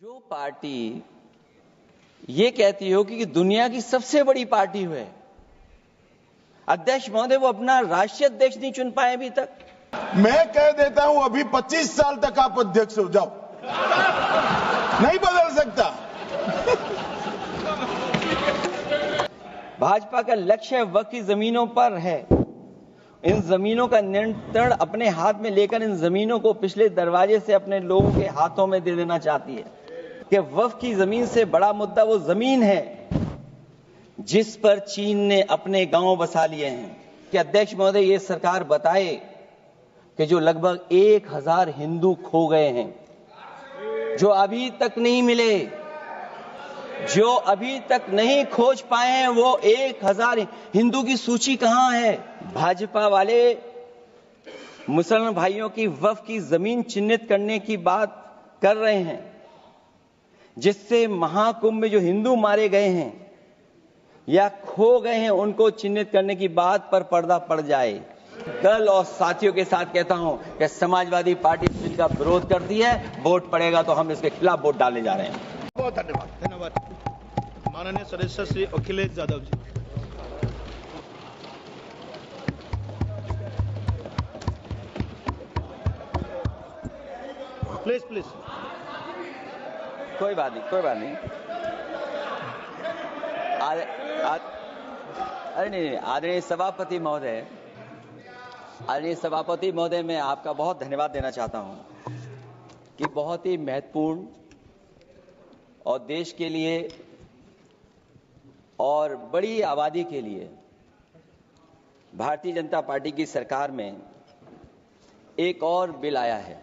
जो पार्टी ये कहती हो कि दुनिया की सबसे बड़ी पार्टी है, अध्यक्ष महोदय वो अपना राष्ट्रीय अध्यक्ष नहीं चुन पाए अभी तक। मैं कह देता हूं अभी 25 साल तक आप अध्यक्ष हो जाओ, नहीं बदल सकता। भाजपा का लक्ष्य वक्फ की जमीनों पर है। इन जमीनों का नियंत्रण अपने हाथ में लेकर इन जमीनों को पिछले दरवाजे से अपने लोगों के हाथों में दे देना चाहती है कि वक्फ की जमीन से बड़ा मुद्दा वो जमीन है जिस पर चीन ने अपने गांव बसा लिए हैं। कि अध्यक्ष महोदय ये सरकार बताए कि जो लगभग 1000 हिंदू खो गए हैं, जो अभी तक नहीं मिले, जो अभी तक नहीं खोज पाए हैं, वो 1000 हिंदू की सूची कहां है? भाजपा वाले मुसलमान भाइयों की वक्फ की जमीन चिन्हित करने की बात कर रहे हैं, जिससे महाकुंभ में जो हिंदू मारे गए हैं या खो गए हैं उनको चिन्हित करने की बात पर पर्दा पड़ जाए। दल और साथियों के साथ कहता हूं कि समाजवादी पार्टी बिल का विरोध करती है, वोट पड़ेगा तो हम इसके खिलाफ वोट डालने जा रहे हैं। बहुत धन्यवाद। धन्यवाद माननीय सदस्य श्री अखिलेश यादव जी। Please please. कोई बात नहीं, कोई बात नहीं। अरे नहीं, आदरणीय सभापति महोदय, आदरणीय सभापति महोदय, मैं आपका बहुत धन्यवाद देना चाहता हूं कि बहुत ही महत्वपूर्ण और देश के लिए और बड़ी आबादी के लिए भारतीय जनता पार्टी की सरकार में एक और बिल आया है।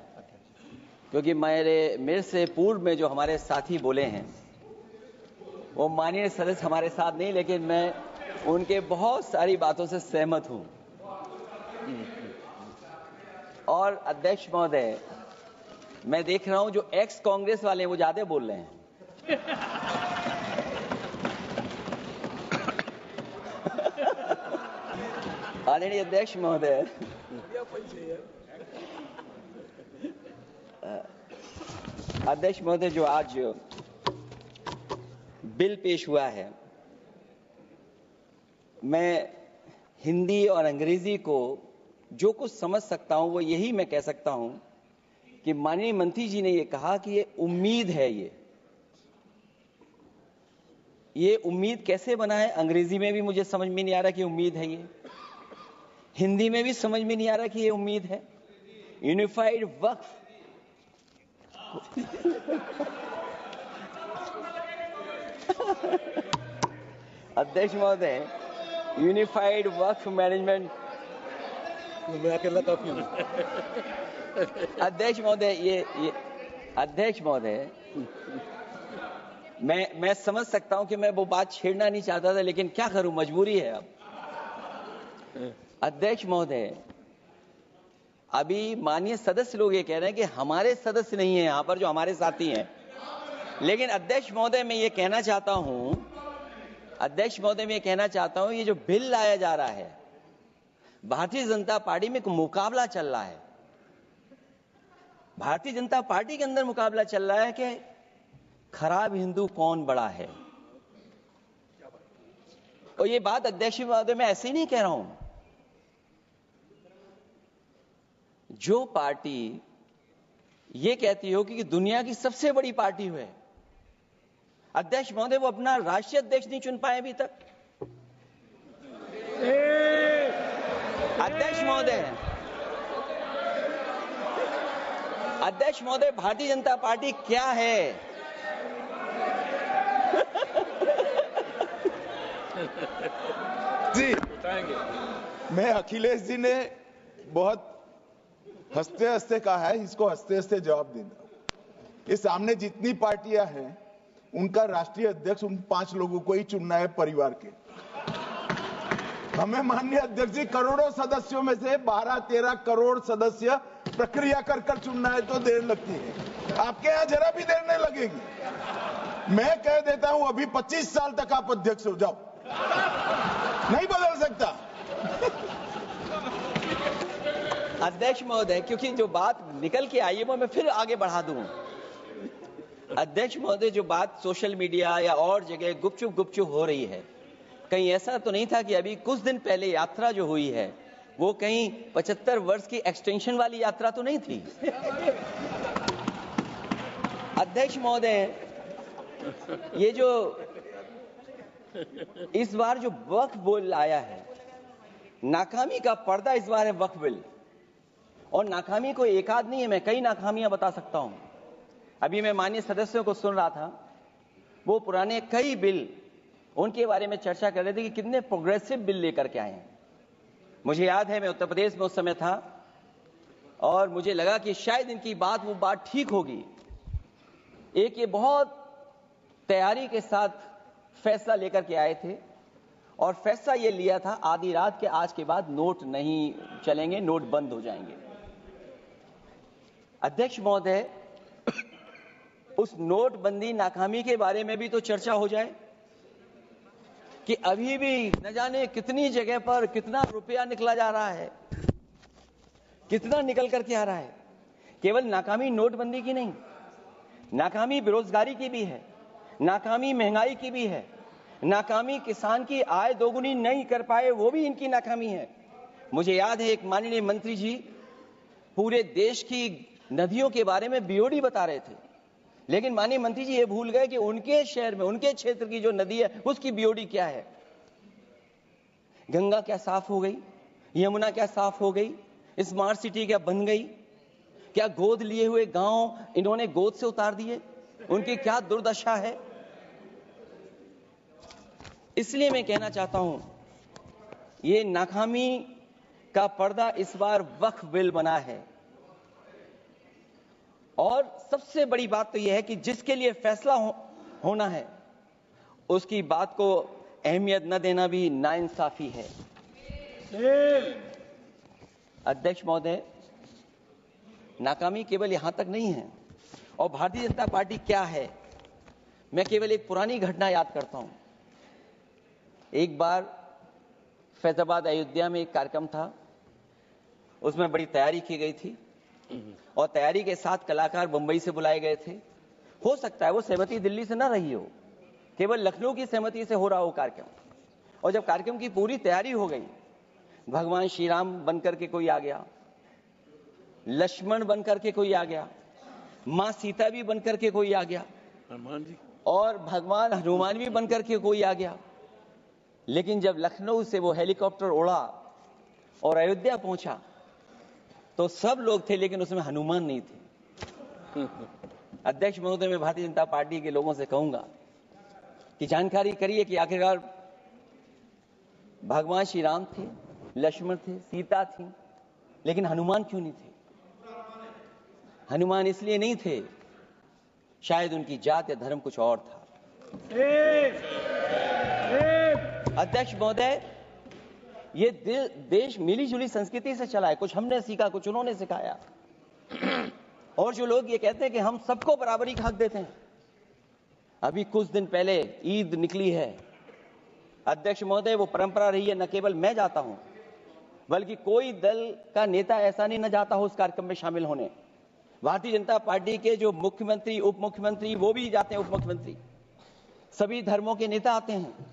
क्योंकि मेरे से पूर्व में जो हमारे साथी बोले हैं वो माननीय सदस्य हमारे साथ नहीं, लेकिन मैं उनके बहुत सारी बातों से सहमत हूं। और अध्यक्ष महोदय, मैं देख रहा हूं जो एक्स कांग्रेस वाले हैं वो ज्यादा बोल रहे हैं। आदरणीय अध्यक्ष महोदय, अध्यक्ष महोदय, जो आज बिल पेश हुआ है, मैं हिंदी और अंग्रेजी को जो कुछ समझ सकता हूं वो यही मैं कह सकता हूं कि माननीय मंत्री जी ने ये कहा कि ये उम्मीद है। ये उम्मीद कैसे बना है? अंग्रेजी में भी मुझे समझ में नहीं आ रहा कि उम्मीद है ये, हिंदी में भी समझ में नहीं आ रहा कि ये उम्मीद है। यूनिफाइड वक्फ अध्यक्ष महोदय, यूनिफाइड वक्फ मैनेजमेंट, मैं अकेला काफी हूं। अध्यक्ष महोदय, ये अध्यक्ष महोदय, मैं समझ सकता हूं कि मैं वो बात छेड़ना नहीं चाहता था, लेकिन क्या करूं, मजबूरी है अब। अध्यक्ष महोदय, अभी माननीय सदस्य लोग ये कह रहे हैं कि हमारे सदस्य नहीं है यहां पर जो हमारे साथी हैं, लेकिन अध्यक्ष महोदय मैं ये कहना चाहता हूं, अध्यक्ष महोदय मैं ये कहना चाहता हूं, ये जो बिल लाया जा रहा है, भारतीय जनता पार्टी में एक मुकाबला चल रहा है। भारतीय जनता पार्टी के अंदर मुकाबला चल रहा है कि खराब हिंदू कौन बड़ा है। और ये बात अध्यक्ष महोदय मैं ऐसे ही नहीं कह रहा हूं। जो पार्टी ये कहती हो कि दुनिया की सबसे बड़ी पार्टी है, अध्यक्ष महोदय वो अपना राष्ट्रीय अध्यक्ष नहीं चुन पाए अभी तक। अध्यक्ष महोदय, अध्यक्ष महोदय, भारतीय जनता पार्टी क्या है? जी, मैं अखिलेश जी ने बहुत हंसते हंसते कहा है, इसको हंसते हंसते जवाब देना। इस सामने जितनी पार्टियां हैं उनका राष्ट्रीय अध्यक्ष उन 5 लोगों को ही चुनना है परिवार के। हमें माननीय अध्यक्ष जी करोड़ों सदस्यों में से 12-13 करोड़ सदस्य प्रक्रिया कर कर चुनना है तो देर लगती है, आपके यहां जरा भी देर नहीं लगेगी। मैं कह देता हूं अभी 25 साल तक आप अध्यक्ष हो जाओ, नहीं बदल सकता। अध्यक्ष महोदय, क्योंकि जो बात निकल के आई है वो मैं फिर आगे बढ़ा दूं। अध्यक्ष महोदय, जो बात सोशल मीडिया या और जगह गुपचुप हो रही है, कहीं ऐसा तो नहीं था कि अभी कुछ दिन पहले यात्रा जो हुई है वो कहीं 75 वर्ष की एक्सटेंशन वाली यात्रा तो नहीं थी? अध्यक्ष महोदय, ये जो इस बार जो वक्फ बिल आया है, नाकामी का पर्दा इस बार है वक्फ बिल। और नाकामी कोई एक आध नहीं है, मैं कई नाकामियां बता सकता हूं। अभी मैं माननीय सदस्यों को सुन रहा था, वो पुराने कई बिल उनके बारे में चर्चा कर रहे थे कि कितने प्रोग्रेसिव बिल लेकर के आए हैं। मुझे याद है, मैं उत्तर प्रदेश में उस समय था और मुझे लगा कि शायद इनकी वो बात ठीक होगी। एक ये बहुत तैयारी के साथ फैसला लेकर के आए थे और फैसला ये लिया था आधी रात के आज के बाद नोट नहीं चलेंगे, नोट बंद हो जाएंगे। अध्यक्ष महोदय, उस नोटबंदी नाकामी के बारे में भी तो चर्चा हो जाए कि अभी भी न जाने कितनी जगह पर कितना रुपया निकला जा रहा है, कितना निकल करके आ रहा है। केवल नाकामी नोटबंदी की नहीं, नाकामी बेरोजगारी की भी है, नाकामी महंगाई की भी है, नाकामी किसान की आय दोगुनी नहीं कर पाए वो भी इनकी नाकामी है। मुझे याद है, एक माननीय मंत्री जी पूरे देश की नदियों के बारे में बीओडी बता रहे थे, लेकिन माननीय मंत्री जी ये भूल गए कि उनके शहर में, उनके क्षेत्र की जो नदी है उसकी बीओडी क्या है। गंगा क्या साफ हो गई? यमुना क्या साफ हो गई? स्मार्ट सिटी क्या बन गई? क्या गोद लिए हुए गांव इन्होंने गोद से उतार दिए? उनकी क्या दुर्दशा है? इसलिए मैं कहना चाहता हूं, ये नाकामी का पर्दा इस बार वक्फ बिल बना है। और सबसे बड़ी बात तो यह है कि जिसके लिए फैसला होना है उसकी बात को अहमियत न देना भी नाइंसाफी है। अध्यक्ष महोदय, नाकामी केवल यहां तक नहीं है। और भारतीय जनता पार्टी क्या है, मैं केवल एक पुरानी घटना याद करता हूं। एक बार फैजाबाद अयोध्या में एक कार्यक्रम था, उसमें बड़ी तैयारी की गई थी और तैयारी के साथ कलाकार मुंबई से बुलाए गए थे। हो सकता है वो सहमति दिल्ली से ना रही हो, केवल लखनऊ की सहमति से हो रहा हो कार्यक्रम। और जब कार्यक्रम की पूरी तैयारी हो गई, भगवान श्री राम बनकर के कोई आ गया, लक्ष्मण बनकर के कोई आ गया, मां सीता भी बनकर के कोई आ गया, हनुमान जी, और भगवान हनुमान भी बनकर के कोई आ गया। लेकिन जब लखनऊ से वो हेलीकॉप्टर उड़ा और अयोध्या पहुंचा तो सब लोग थे, लेकिन उसमें हनुमान नहीं थे। अध्यक्ष महोदय, मैं भारतीय जनता पार्टी के लोगों से कहूंगा कि जानकारी करिए कि आखिरकार भगवान श्री राम थे, लक्ष्मण थे, सीता थी, लेकिन हनुमान क्यों नहीं थे? हनुमान इसलिए नहीं थे, शायद उनकी जात या धर्म कुछ और था। अध्यक्ष महोदय, ये देश मिली जुली संस्कृति से चला है। कुछ हमने सीखा, कुछ उन्होंने सिखाया। और जो लोग ये कहते हैं कि हम सबको बराबरी का हक देते हैं, अभी कुछ दिन पहले ईद निकली है। अध्यक्ष महोदय, वो परंपरा रही है, न केवल मैं जाता हूं बल्कि कोई दल का नेता ऐसा नहीं न जाता हो उस कार्यक्रम में शामिल होने। भारतीय जनता पार्टी के जो मुख्यमंत्री, उप मुख्यमंत्री, वो भी जाते हैं, उप मुख्यमंत्री, सभी धर्मों के नेता आते हैं।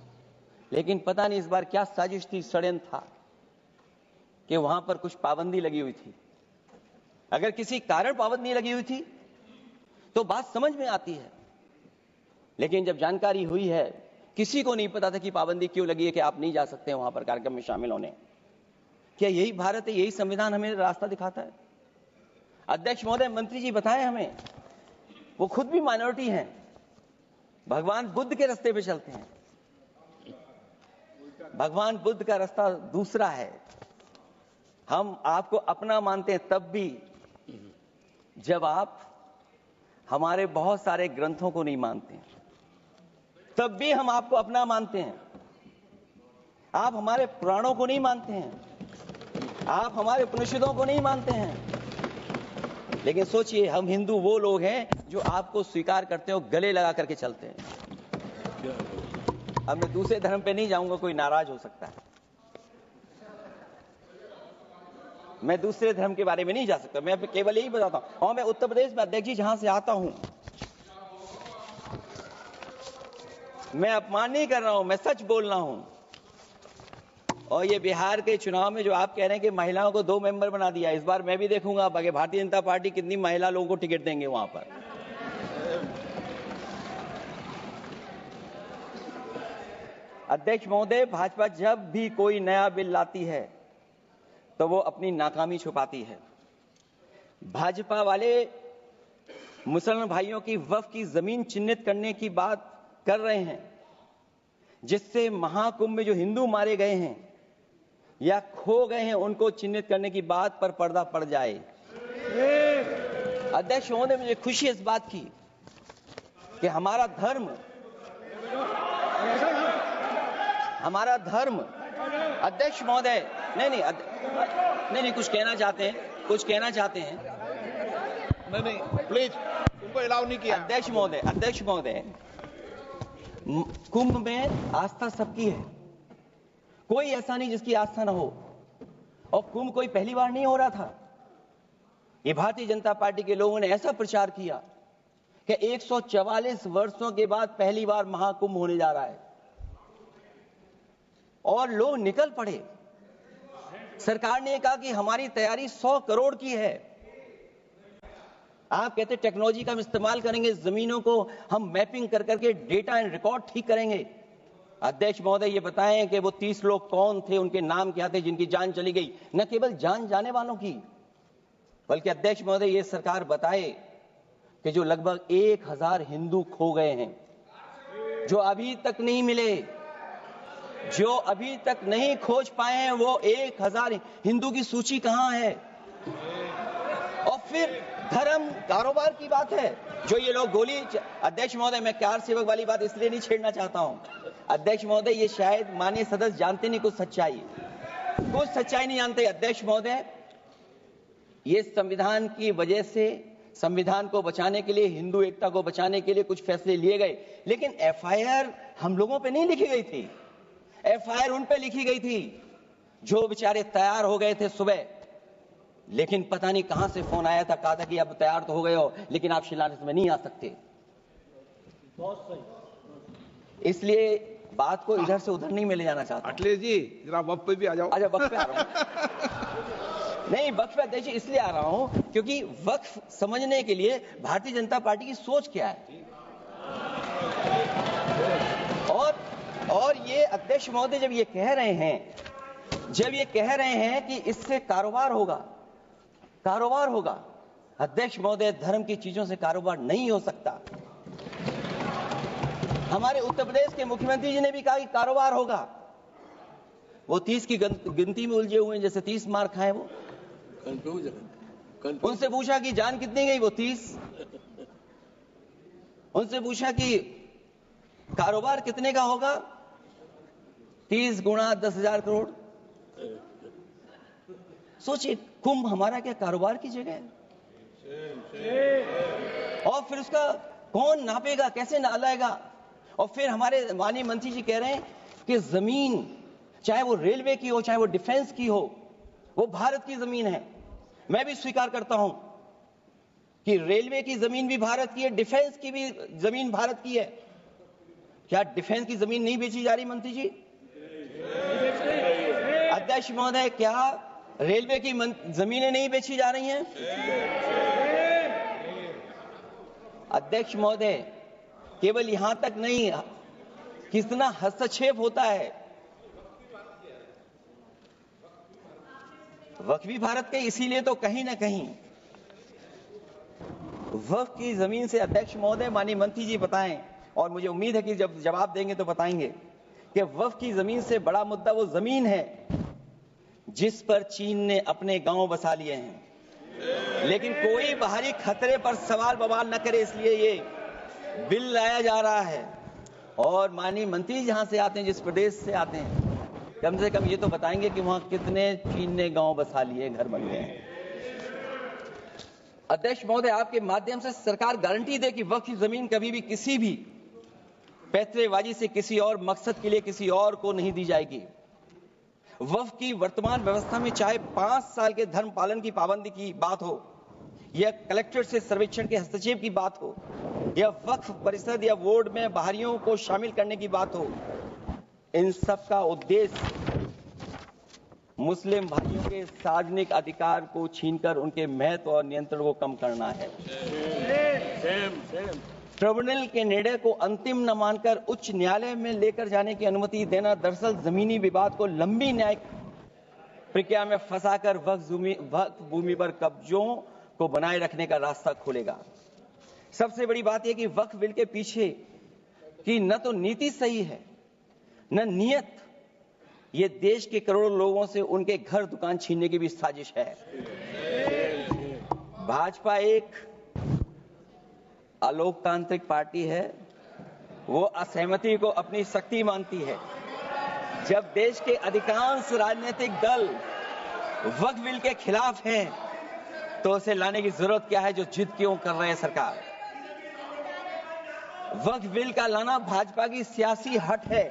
लेकिन पता नहीं इस बार क्या साजिश थी, षड्यंत्र था कि वहां पर कुछ पाबंदी लगी हुई थी। अगर किसी कारण पाबंदी लगी हुई थी तो बात समझ में आती है, लेकिन जब जानकारी हुई है, किसी को नहीं पता था कि पाबंदी क्यों लगी है कि आप नहीं जा सकते वहां पर कार्यक्रम में शामिल होने। क्या यही भारत है, यही संविधान हमें रास्ता दिखाता है? अध्यक्ष महोदय, मंत्री जी बताएं हमें, वो खुद भी माइनॉरिटी हैं, भगवान बुद्ध के रास्ते पे चलते हैं। भगवान बुद्ध का रास्ता दूसरा है। हम आपको अपना मानते हैं तब भी जब आप हमारे बहुत सारे ग्रंथों को नहीं मानते, तब भी हम आपको अपना मानते हैं। आप हमारे पुराणों को नहीं मानते हैं, आप हमारे उपनिषदों को नहीं मानते हैं। लेकिन सोचिए, हम हिंदू वो लोग हैं जो आपको स्वीकार करते हैं और गले लगा करके चलते हैं। अब मैं दूसरे धर्म पे नहीं जाऊंगा, कोई नाराज हो सकता है। मैं दूसरे धर्म के बारे में नहीं जा सकता, मैं केवल यही बताता हूं। और मैं उत्तर प्रदेश में, अध्यक्ष जी, जहां से आता हूं, मैं अपमान नहीं कर रहा हूं, मैं सच बोल रहा हूं। और ये बिहार के चुनाव में जो आप कह रहे हैं कि महिलाओं को 2 मेंबर बना दिया, इस बार मैं भी देखूंगा आगे भारतीय जनता पार्टी कितनी महिला लोगों को टिकट देंगे वहां पर। अध्यक्ष महोदय, भाजपा जब भी कोई नया बिल लाती है तो वो अपनी नाकामी छुपाती है। भाजपा वाले मुसलमान भाइयों की वक्फ की जमीन चिन्हित करने की बात कर रहे हैं, जिससे महाकुंभ में जो हिंदू मारे गए हैं या खो गए हैं उनको चिन्हित करने की बात पर पर्दा पड़ जाए। अध्यक्ष महोदय, मुझे खुशी इस बात की कि हमारा धर्म अध्यक्ष महोदय नहीं कुछ कहना चाहते हैं नहीं प्लीज, उनको अलाउ नहीं किया। अध्यक्ष महोदय, कुंभ में आस्था सबकी है, कोई ऐसा नहीं जिसकी आस्था ना हो। और कुंभ कोई पहली बार नहीं हो रहा था। ये भारतीय जनता पार्टी के लोगों ने ऐसा प्रचार किया कि 144 वर्षों के बाद पहली बार महाकुंभ होने जा रहा है और लोग निकल पड़े। सरकार ने कहा कि हमारी तैयारी 100 करोड़ की है। आप कहते टेक्नोलॉजी का हम इस्तेमाल करेंगे, जमीनों को हम मैपिंग कर करके डेटा एंड रिकॉर्ड ठीक करेंगे। अध्यक्ष महोदय, ये बताएं कि वो 30 लोग कौन थे, उनके नाम क्या थे जिनकी जान चली गई, न केवल जान जाने वालों की, बल्कि अध्यक्ष महोदय ये सरकार बताए कि जो लगभग 1000 हिंदू खो गए हैं, जो अभी तक नहीं मिले, जो अभी तक नहीं खोज पाए हैं, वो 1000 हिंदू की सूची कहां है? और फिर धर्म कारोबार की बात है, जो ये लोग गोली। अध्यक्ष महोदय, मैं कार सेवक वाली बात इसलिए नहीं छेड़ना चाहता हूं। अध्यक्ष महोदय, ये शायद माननीय सदस्य जानते नहीं कुछ सच्चाई नहीं जानते। अध्यक्ष महोदय, ये संविधान की वजह से, संविधान को बचाने के लिए, हिंदू एकता को बचाने के लिए कुछ फैसले लिए गए, लेकिन एफआईआर हम लोगों पे नहीं लिखी गई थी। एफआईआर उन पे लिखी गई थी जो बेचारे तैयार हो गए थे सुबह, लेकिन पता नहीं कहां से फोन आया था, कहा था कि अब तैयार तो हो गए हो लेकिन आप शिलान्यास में नहीं आ सकते। इसलिए बात को इधर से उधर नहीं में ले जाना चाहता। अखिलेश जी, जरा वक्त पे भी आ जाओ। अच्छा, वक्त पे आ रहा हूं। नहीं, वक्त पे अध्यक्ष इसलिए आ रहा हूं क्योंकि वक्त समझने के लिए भारतीय जनता पार्टी की सोच क्या है। और ये अध्यक्ष महोदय जब ये कह रहे हैं कि इससे कारोबार होगा, अध्यक्ष महोदय, धर्म की चीजों से कारोबार नहीं हो सकता। हमारे उत्तर प्रदेश के मुख्यमंत्री जी ने भी कहा कि कारोबार होगा। वो 30 की गिनती में उलझे हुए हैं, जैसे 30 मार खाए वो। उनसे पूछा कि जान कितनी गई, वो 30। उनसे पूछा कि कारोबार कितने का होगा, 30 गुणा 10,000 करोड़। सोचिए, कुंभ हमारा क्या कारोबार की जगह है? और फिर उसका कौन नापेगा, कैसे नालाएगा? और फिर हमारे माननीय मंत्री जी कह रहे हैं कि जमीन, चाहे वो रेलवे की हो, चाहे वो डिफेंस की हो, वो भारत की जमीन है। मैं भी स्वीकार करता हूं कि रेलवे की जमीन भी भारत की है, डिफेंस की भी जमीन भारत की है। क्या डिफेंस की जमीन नहीं बेची जा रही मंत्री जी? अध्यक्ष महोदय, क्या रेलवे की जमीनें नहीं बेची जा रही हैं? अध्यक्ष महोदय, केवल यहां तक नहीं, कितना हस्तक्षेप होता है। वक्फ भी भारत के, इसीलिए तो कहीं ना कहीं वक्फ की जमीन से, अध्यक्ष महोदय, माननीय मंत्री जी बताएं, और मुझे उम्मीद है कि जब जवाब देंगे तो बताएंगे कि वक्फ की जमीन से बड़ा मुद्दा वो जमीन है जिस पर चीन ने अपने गांव बसा लिए हैं, लेकिन कोई बाहरी खतरे पर सवाल बवाल न करे, इसलिए ये बिल लाया जा रहा है। और माननीय मंत्री जहां से आते हैं, जिस प्रदेश से आते हैं, कम से कम ये तो बताएंगे कि वहां कितने चीन ने गांव बसा लिए, घर बन गए हैं। अध्यक्ष महोदय, आपके माध्यम से सरकार गारंटी दे कि वक्फ की जमीन कभी भी किसी भी पैतरेबाजी से किसी और मकसद के लिए किसी और को नहीं दी जाएगी। वक्फ की वर्तमान व्यवस्था में चाहे 5 साल के धर्म पालन की पाबंदी की बात हो या कलेक्टर से सर्वेक्षण के हस्तक्षेप की बात हो, या वक्फ परिषद या बोर्ड में बाहरियों को शामिल करने की बात हो, इन सब का उद्देश्य मुस्लिम भाइयों के सार्वजनिक अधिकार को छीनकर उनके महत्व और नियंत्रण को कम करना है। ट्रिब्यूनल के निर्णय को अंतिम न मानकर उच्च न्यायालय में लेकर जाने की अनुमति देना दरअसल जमीनी विवाद को लंबी न्यायिक प्रक्रिया में फंसाकर वक्फ भूमि पर कब्जों को बनाए रखने का रास्ता खोलेगा। सबसे बड़ी बात यह कि वक्फ बिल के पीछे की न तो नीति सही है न नीयत, ये देश के करोड़ों लोगों से उनके घर दुकान छीनने की भी साजिश है। भाजपा एक अलोकतांत्रिक पार्टी है, वो असहमति को अपनी शक्ति मानती है। जब देश के अधिकांश राजनीतिक दल वक्फ बिल के खिलाफ हैं, तो उसे लाने की जरूरत क्या है जो जिद क्यों कर रहे हैं सरकार। वक्फ बिल का लाना भाजपा की सियासी हट है।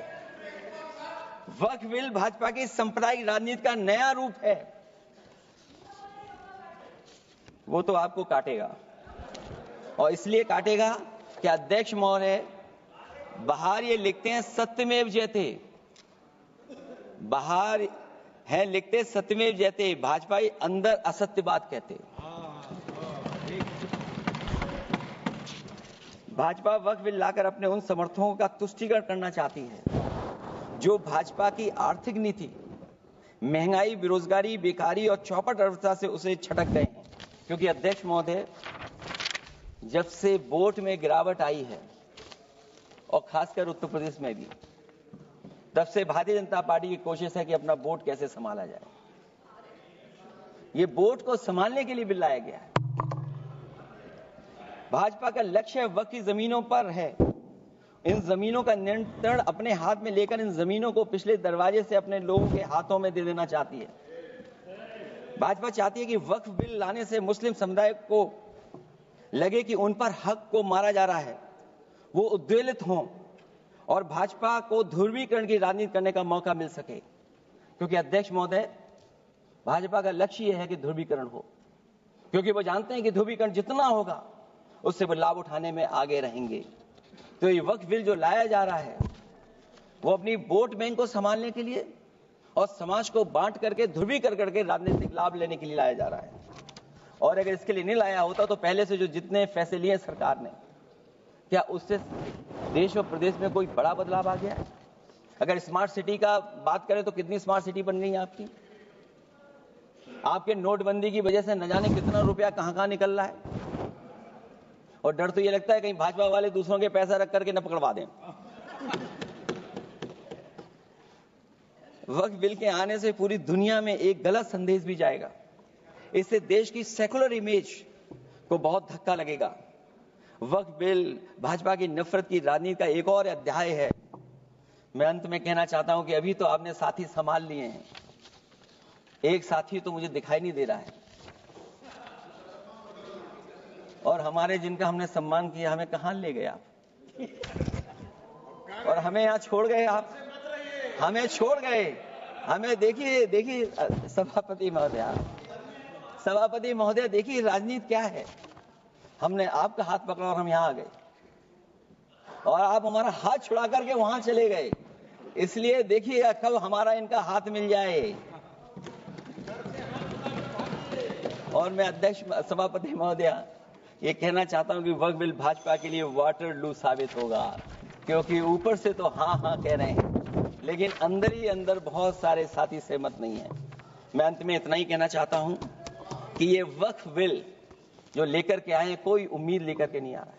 वक्फ बिल भाजपा की सांप्रदायिक राजनीति का नया रूप है। वो तो आपको काटेगा, और इसलिए काटेगा कि अध्यक्ष महोदय बाहर ये लिखते हैं सत्यमेव जयते, बाहर है लिखते सत्यमेव जयते, भाजपा अंदर असत्य बात कहते। भाजपा वक्फ बिल लाकर अपने उन समर्थकों का तुष्टीकरण करना चाहती है जो भाजपा की आर्थिक नीति, महंगाई, बेरोजगारी, बेकारी और चौपट अर्थव्यवस्था से उसे छटक गए हैं। क्योंकि अध्यक्ष महोदय, जब से वोट में गिरावट आई है और खासकर उत्तर प्रदेश में भी, तब से भारतीय जनता पार्टी की कोशिश है कि अपना वोट कैसे संभाला जाए। ये वोट को संभालने के लिए बिल लाया गया है। भाजपा का लक्ष्य वक्फ की जमीनों पर है। इन जमीनों का नियंत्रण अपने हाथ में लेकर इन जमीनों को पिछले दरवाजे से अपने लोगों के हाथों में दे देना चाहती है। भाजपा चाहती है कि वक्फ बिल लाने से मुस्लिम समुदाय को लगे कि उन पर हक को मारा जा रहा है, वो उद्वेलित हों और भाजपा को ध्रुवीकरण की राजनीति करने का मौका मिल सके। क्योंकि अध्यक्ष महोदय, भाजपा का लक्ष्य यह है कि ध्रुवीकरण हो, क्योंकि वो जानते हैं कि ध्रुवीकरण जितना होगा उससे वो लाभ उठाने में आगे रहेंगे। तो ये वक्फ बिल जो लाया जा रहा है, वो अपनी वोट बैंक को संभालने के लिए और समाज को बांट करके ध्रुवीकरण करके राजनीतिक लाभ लेने के लिए लाया जा रहा है। और अगर इसके लिए नहीं लाया होता तो पहले से जो जितने फैसले लिए सरकार ने, क्या उससे देश और प्रदेश में कोई बड़ा बदलाव आ गया है? अगर स्मार्ट सिटी का बात करें तो कितनी स्मार्ट सिटी बन गई है आपकी? आपके नोटबंदी की वजह से न जाने कितना रुपया कहां निकल रहा है। और डर तो ये लगता है कहीं भाजपा वाले दूसरों के पैसा रख करके न पकड़वा दें। वक्फ बिल के आने से पूरी दुनिया में एक गलत संदेश भी जाएगा। इससे देश की सेकुलर इमेज को बहुत धक्का लगेगा। वक्फ बिल भाजपा की नफरत की राजनीति का एक और अध्याय है। मैं अंत में कहना चाहता हूं कि अभी तो आपने साथी संभाल लिए हैं, एक साथी तो मुझे दिखाई नहीं दे रहा है। और हमारे जिनका हमने सम्मान किया, हमें कहां ले गए आप? और हमें यहां छोड़ गए आप, हमें छोड़ गए। हमें देखिए सभापति महोदय देखिए राजनीति क्या है। हमने आपका हाथ पकड़ा और हम यहां आ गए, और आप हमारा हाथ छुड़ा करके वहां चले गए। इसलिए देखिएगा कब हमारा इनका हाथ मिल जाए। और मैं अध्यक्ष सभापति महोदय ये कहना चाहता हूं कि वक्फ बिल भाजपा के लिए वाटरलू साबित होगा, क्योंकि ऊपर से तो हाँ कह रहे हैं, लेकिन अंदर ही अंदर बहुत सारे साथी सहमत नहीं है। मैं अंत में इतना ही कहना चाहता हूं कि ये वक्फ बिल जो लेकर के आए, कोई उम्मीद लेकर के नहीं आ रहा है।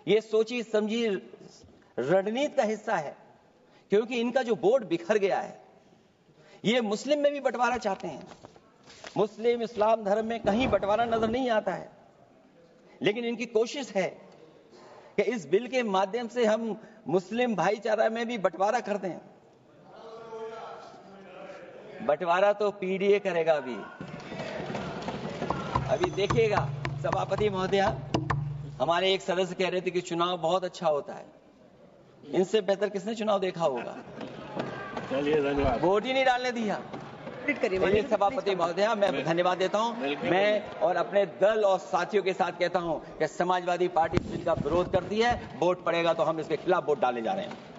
ये सोची समझी रणनीति का हिस्सा है, क्योंकि इनका जो बोर्ड बिखर गया है, ये मुस्लिम में भी बंटवारा चाहते हैं। मुस्लिम इस्लाम धर्म में कहीं बंटवारा नजर नहीं आता है, लेकिन इनकी कोशिश है कि इस बिल के माध्यम से हम मुस्लिम भाईचारा में भी बंटवारा कर दें। बंटवारा तो पीडीए करेगा। अभी देखिएगा सभापति महोदय, हमारे एक सदस्य कह रहे थे कि चुनाव बहुत अच्छा होता है। इनसे बेहतर किसने चुनाव देखा होगा? चलिए धन्यवाद। वोट ही नहीं डालने दिया। चलिए सभापति महोदया, मैं धन्यवाद देता हूं। मैं और अपने दल और साथियों के साथ कहता हूं कि समाजवादी पार्टी बिल का विरोध करती है। वोट पड़ेगा तो हम इसके खिलाफ वोट डालने जा रहे हैं।